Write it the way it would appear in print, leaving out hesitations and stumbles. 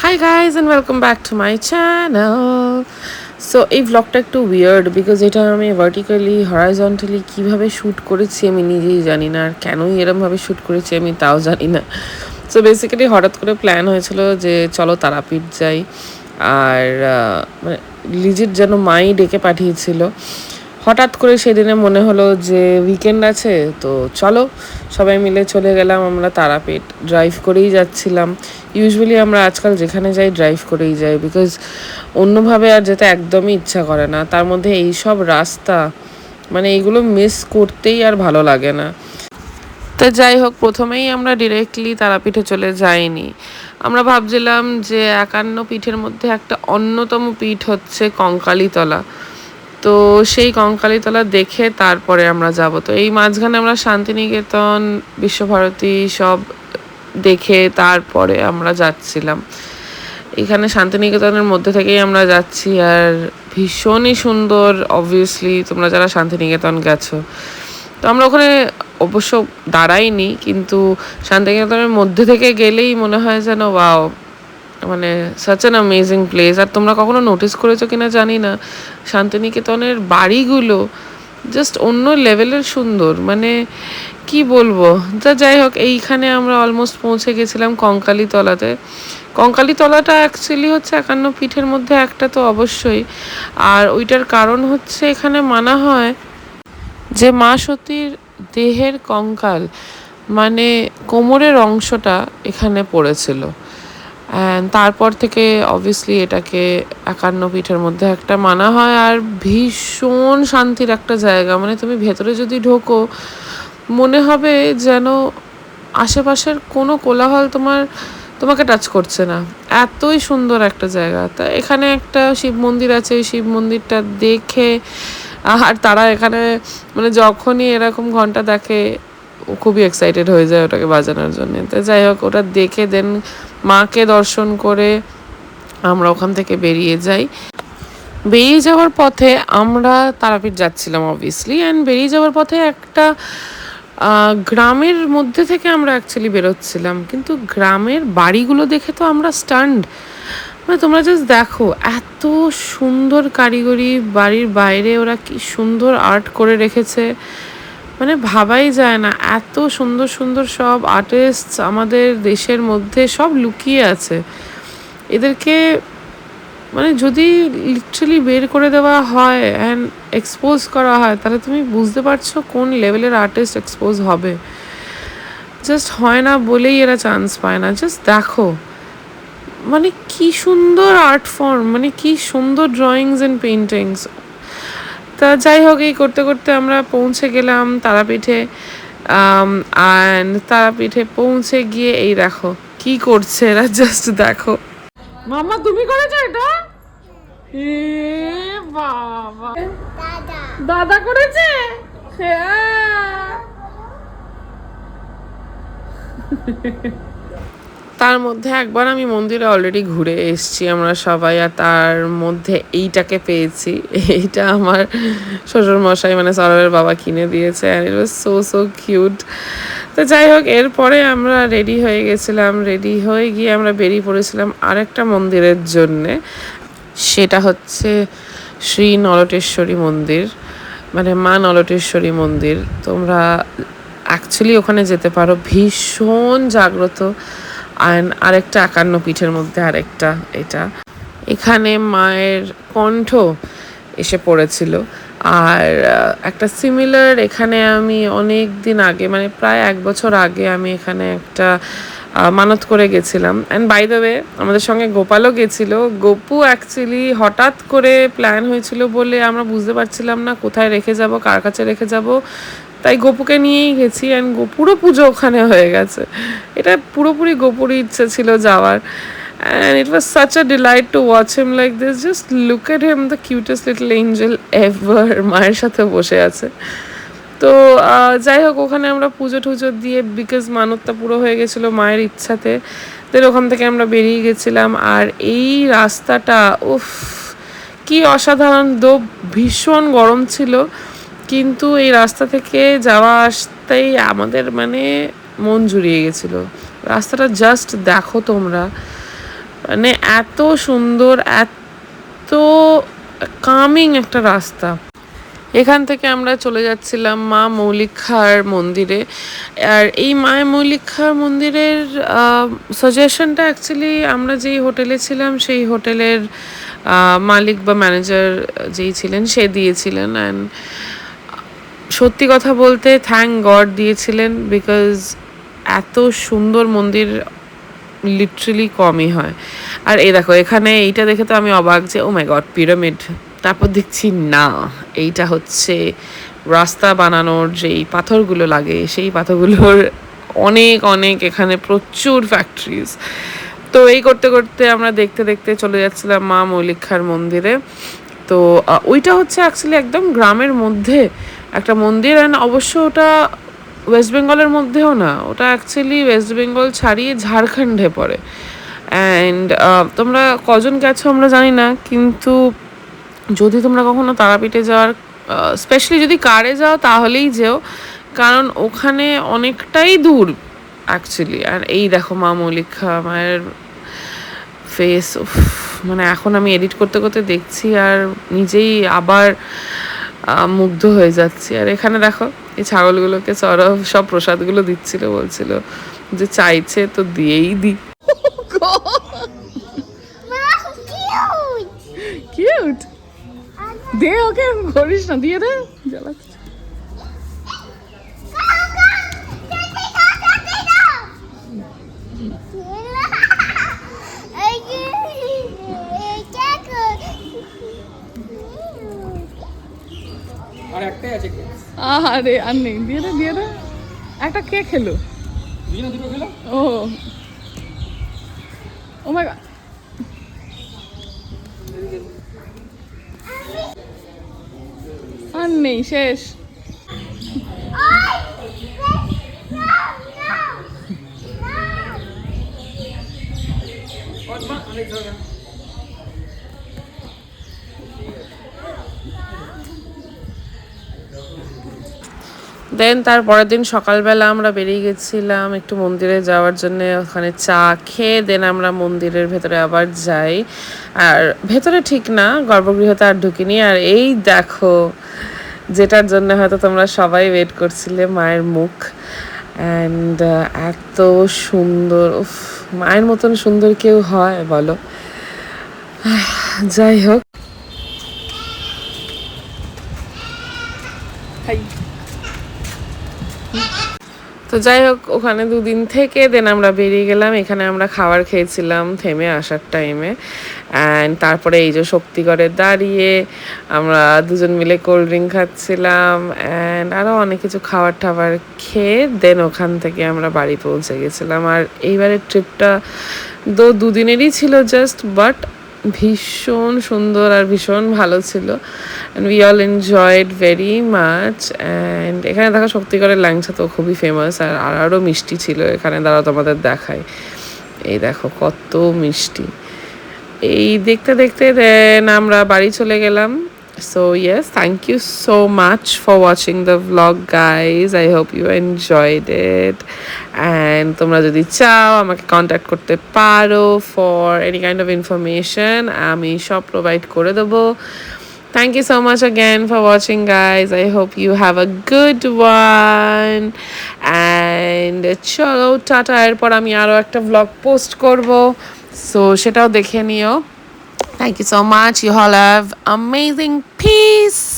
Hi guys and welcome back to my channel. So এই vlogটা একটু weird because এটা আমি vertically horizontally কিভাবে shoot করেছি আমি নিজেই জানি না আর কেনই এরকম ভাবে shoot করেছি আমি তাও জানি না. So basically হঠাৎ করে প্ল্যান হয়েছিল যে চলো তারাপীঠ যাই আর মানে লিজিট যেন মাই ডেকে পাঠিয়েছিল. হঠাৎ করে সেদিনে মনে হলো যে উইকেন্ড আছে তো চলো সবাই মিলে চলে গেলাম আমরা তারাপীঠ. ড্রাইভ করেই যাচ্ছিলাম. ইউজুয়ালি আমরা আজকাল যেখানে যাই ড্রাইভ করেই যাই বিকজ অন্যভাবে আর যেতে একদমই ইচ্ছা করে না. তার মধ্যে এই সব রাস্তা মানে এইগুলো মিস করতেই আর ভালো লাগে না. তা যাই হোক প্রথমেই আমরা ডিরেক্টলি তারাপীঠে চলে যাইনি. আমরা ভাবছিলাম যে 51 পীঠের মধ্যে একটা অন্যতম পীঠ হচ্ছে কঙ্কালীতলা. তো সেই কঙ্কালীতলা দেখে তারপরে আমরা যাব. তো এই মাঝখানে আমরা শান্তিনিকেতন বিশ্বভারতী সব দেখে তারপরে আমরা যাচ্ছিলাম. এখানে শান্তিনিকেতনের মধ্যে থেকেই আমরা যাচ্ছি আর ভীষণই সুন্দর. অবভিয়াসলি তোমরা যারা শান্তিনিকেতন গেছো তো আমরা ওখানে অবশ্য দাঁড়াইনি কিন্তু শান্তিনিকেতনের মধ্যে থেকে গেলেই মনে হয় যেন ওয়াও মানে সাচ অ্যান অ্যামেজিং প্লেস. আর তোমরা কখনো নোটিস করেছো কিনা জানি না শান্তিনিকেতনের বাড়িগুলো জাস্ট অন্য লেভেলের সুন্দর. মানে কি বলবো. যাই হোক এইখানে আমরা অলমোস্ট পৌঁছে গেছিলাম কঙ্কালীতলাতে. কঙ্কালীতলাটা অ্যাকচুয়ালি হচ্ছে 51 পীঠের মধ্যে একটা তো অবশ্যই. আর ওইটার কারণ হচ্ছে এখানে মানা হয় যে মা সতীর দেহের কঙ্কাল মানে কোমরের অংশটা এখানে পড়েছিল. অ্যান্ড তারপর থেকে অবভিয়াসলি এটাকে 51 পীঠের মধ্যে একটা মানা হয়. আর ভীষণ শান্তির একটা জায়গা. মানে তুমি ভেতরে যদি ঢোকো মনে হবে যেন আশেপাশের কোনো কোলাহল তোমাকে টাচ করছে না. এতই সুন্দর একটা জায়গা. তা এখানে একটা শিব মন্দির আছে. এই শিব মন্দিরটা দেখে আর তারা এখানে মানে যখনই এরকম ঘন্টা দেখে ও খুবই এক্সাইটেড হয়ে যায় ওটাকে বাজানোর জন্য. তো যাই হোক ওটা দেখে দেন মাকে দর্শন করে আমরা ওখান থেকে বেরিয়ে যাই. বেরিয়ে যাওয়ার পথে আমরা তারাপীঠ যাচ্ছিলাম অবভিয়াসলি. অ্যান্ড বেরিয়ে যাওয়ার পথে একটা গ্রামের মধ্যে থেকে আমরা অ্যাকচুয়ালি বেরোচ্ছিলাম. কিন্তু গ্রামের বাড়িগুলো দেখে তো আমরা স্টান্ড. মানে তোমরা জাস্ট দেখো এত সুন্দর কারিগরি. বাড়ির বাইরে ওরা কি সুন্দর আর্ট করে রেখেছে. মানে ভাবাই যায় না এত সুন্দর সুন্দর সব আর্টিস্ট আমাদের দেশের মধ্যে সব লুকিয়ে আছে. এদেরকে মানে যদি লিটারালি বের করে দেওয়া হয় অ্যান্ড এক্সপোজ করা হয় তাহলে তুমি বুঝতে পারছো কোন লেভেলের আর্টিস্ট এক্সপোজ হবে. জাস্ট হয় না বলেই এরা চান্স পায় না. জাস্ট দেখো মানে কি সুন্দর আর্ট ফর্ম. মানে কি সুন্দর ড্রয়িংস অ্যান্ড পেন্টিংস. তা যাই হোক এই করতে করতে আমরা পৌঁছে গেলাম তারাপীঠে. অ্যান্ড তারাপীঠে পৌঁছে গিয়ে এই দেখো কি করছে এরা. জাস্ট দেখো. মামা তুমি করেছো এটা? এ বাবা দাদা করেছে. হ্যাঁ তার মধ্যে একবার আমি মন্দিরে অলরেডি ঘুরে এসেছি আমরা সবাই. আর তার মধ্যে এইটাকে পেয়েছি. এইটা আমার শ্বশুরমশাই মানে সরবের বাবা কিনে দিয়েছে. And it was so so cute. তো যাই হোক এরপরে আমরা রেডি হয়ে গেছিলাম. রেডি হয়ে গিয়ে আমরা বেরিয়ে পড়েছিলাম আরেকটা মন্দিরের জন্যে. সেটা হচ্ছে শ্রী নলটেশ্বরী মন্দির মানে মা নলটেশ্বরী মন্দির. তোমরা অ্যাকচুয়ালি ওখানে যেতে পারো. ভীষণ জাগ্রত. আরেকটা 51 পীঠের মধ্যে আরেকটা এটা. এখানে মায়ের কণ্ঠ এসে পড়েছিল. আর একটা সিমিলার এখানে আমি অনেক দিন আগে মানে প্রায় 1 বছর আগে আমি এখানে একটা মানত করে গেছিলাম. অ্যান্ড বাই দ্য ওয়ে আমাদের সঙ্গে গোপালও গেছিল. গপু অ্যাকচুয়ালি হঠাৎ করে প্ল্যান হয়েছিল বলে আমরা বুঝতে পারছিলাম না কোথায় রেখে যাব কার কাছে রেখে যাব. তাই গপুকে নিয়েই গেছি. অ্যান্ড পুরো পুজো ওখানে হয়ে গেছে. এটা পুরোপুরি গপুরই ইচ্ছে ছিল যাওয়ার. And it was such a delight to watch him like this. Just look at him, the cutest little angel ever. মায়ের সাথে বসে আছে. তো যাই হোক ওখানে আমরা পুজো টুজো দিয়ে বিকজ মানতটা পুরো হয়ে গেছিলো মায়ের ইচ্ছাতে. দেন ওখান থেকে আমরা বেরিয়ে গেছিলাম. আর এই রাস্তাটা উফ কি অসাধারণ. ভীষণ গরম ছিল কিন্তু এই রাস্তা থেকে যাওয়া আসতেই আমাদের মানে মন জুড়িয়ে গেছিলো. রাস্তাটা জাস্ট দেখো তোমরা. মানে এত সুন্দর, এত কামিং একটা রাস্তা। এখান থেকে আমরা চলে যাচ্ছিলাম মা মৌলিক্ষার মন্দিরে। আর এই মা মৌলিক্ষার মন্দিরের সাজেশনটা অ্যাকচুয়ালি আমরা যেই হোটেলে ছিলাম সেই হোটেলের মালিক বা ম্যানেজার যেই ছিলেন সে দিয়েছিলেন। অ্যান্ড সত্যি কথা বলতে থ্যাংক গড দিয়েছিলেন, বিকজ এত সুন্দর মন্দির লিটারালি কমই হয়। আর এই দেখো এখানে এইটা দেখে তো আমি অবাক যে ও মাই গড পিরামিড। তারপর দেখছি না, এইটা হচ্ছে রাস্তা বানানোর যেই পাথরগুলো লাগে সেই পাথরগুলোর অনেক অনেক এখানে প্রচুর ফ্যাক্টরিজ। তো এই করতে করতে আমরা দেখতে দেখতে চলে যাচ্ছিলাম মা মৌলিক্ষার মন্দিরে। তো ওইটা হচ্ছে অ্যাকচুয়ালি একদম গ্রামের মধ্যে একটা মন্দির। অ্যান্ড অবশ্য ওটা ওয়েস্ট বেঙ্গলের মধ্যেও না, ওটা অ্যাকচুয়ালি ওয়েস্ট বেঙ্গল ছাড়িয়ে ঝাড়খণ্ডে পড়ে। অ্যান্ড তোমরা কজন গেছো আমরা জানি না, কিন্তু যদি তোমরা কখনো তারাপীঠে যাওয়ার স্পেশালি যদি কারে যাও তাহলেই যেও, কারণ ওখানে অনেকটাই দূর অ্যাকচুয়ালি। আর এই দেখো মা মৌলিক্ষা মায়ের ফেস, মানে এখন আমি এডিট করতে করতে দেখছি আর নিজেই আবার মুগ্ধ হয়ে যাচ্ছি। আর এখানে দেখো এই ছাগলগুলোকে সব প্রসাদগুলো দিচ্ছিল, বলছিল যে চাইছে তো দিয়েই দি। কিউট, দে ওকে, করিস না, দিয়ে দে, জ্বালাচ্ছে। আর একটাই আছে কে? আরে আর নেই, দিয়ে দে দিয়ে দে। একটা কে খেলো? দুটো খেলো। ও ও মাই গড, আর নেই, শেষ। দেন তার পরের দিন সকালবেলা আমরা বেরিয়ে গেছিলাম একটু মন্দিরে যাওয়ার জন্য। ওখানে চা খেয়ে দেন আমরা মন্দিরের ভেতরে আবার যাই। আর ভেতরে ঠিক না, গর্ভগৃহতে আর ঢুকিনি। আর এই দেখো যেটার জন্য হয়তো তোমরা সবাই ওয়েট করছিলে, মায়ের মুখ। অ্যান্ড এত সুন্দর, উফ, মায়ের মতন সুন্দর কেউ হয় বলো? যাই হোক, তো যাই হোক ওখানে দুদিন থেকে দেন আমরা বেরিয়ে গেলাম। এখানে আমরা খাবার খেয়েছিলাম থেমে আসার টাইমে। অ্যান্ড তারপরে এই যে শক্তিগড়ে দাঁড়িয়ে আমরা দুজন মিলে কোল্ড ড্রিঙ্ক খাচ্ছিলাম অ্যান্ড আরও অনেক কিছু খাবার টাবার খেয়ে দেন ওখান থেকে আমরা বাড়ি পৌঁছে গেছিলাম। আর এইবারের ট্রিপটা দুদিনেরই ছিল জাস্ট, বাট ভীষণ সুন্দর আর ভীষণ ভালো ছিল। And we all enjoyed very much. And এখানে দেখো শক্তিগড়ের ল্যাংচা তো খুবই ফেমাস, আর আরও মিষ্টি ছিল এখানে, দ্বারা তোমাদের দেখায়। এই দেখো কত মিষ্টি। এই দেখতে দেখতে দেন আমরা বাড়ি চলে গেলাম। So yes, thank you so much for watching the vlog guys. I hope you enjoyed it. And তোমরা যদি চাও আমাকে কন্ট্যাক্ট করতে পারো for any kind of information, আমি সব প্রোভাইড করে দেবো। Thank you so much again for watching guys. I hope you have a good one. And চলো টাটা, এরপর আমি আরও একটা vlog পোস্ট করব, so সেটাও দেখে নিও। Thank you so much. You all have amazing peace.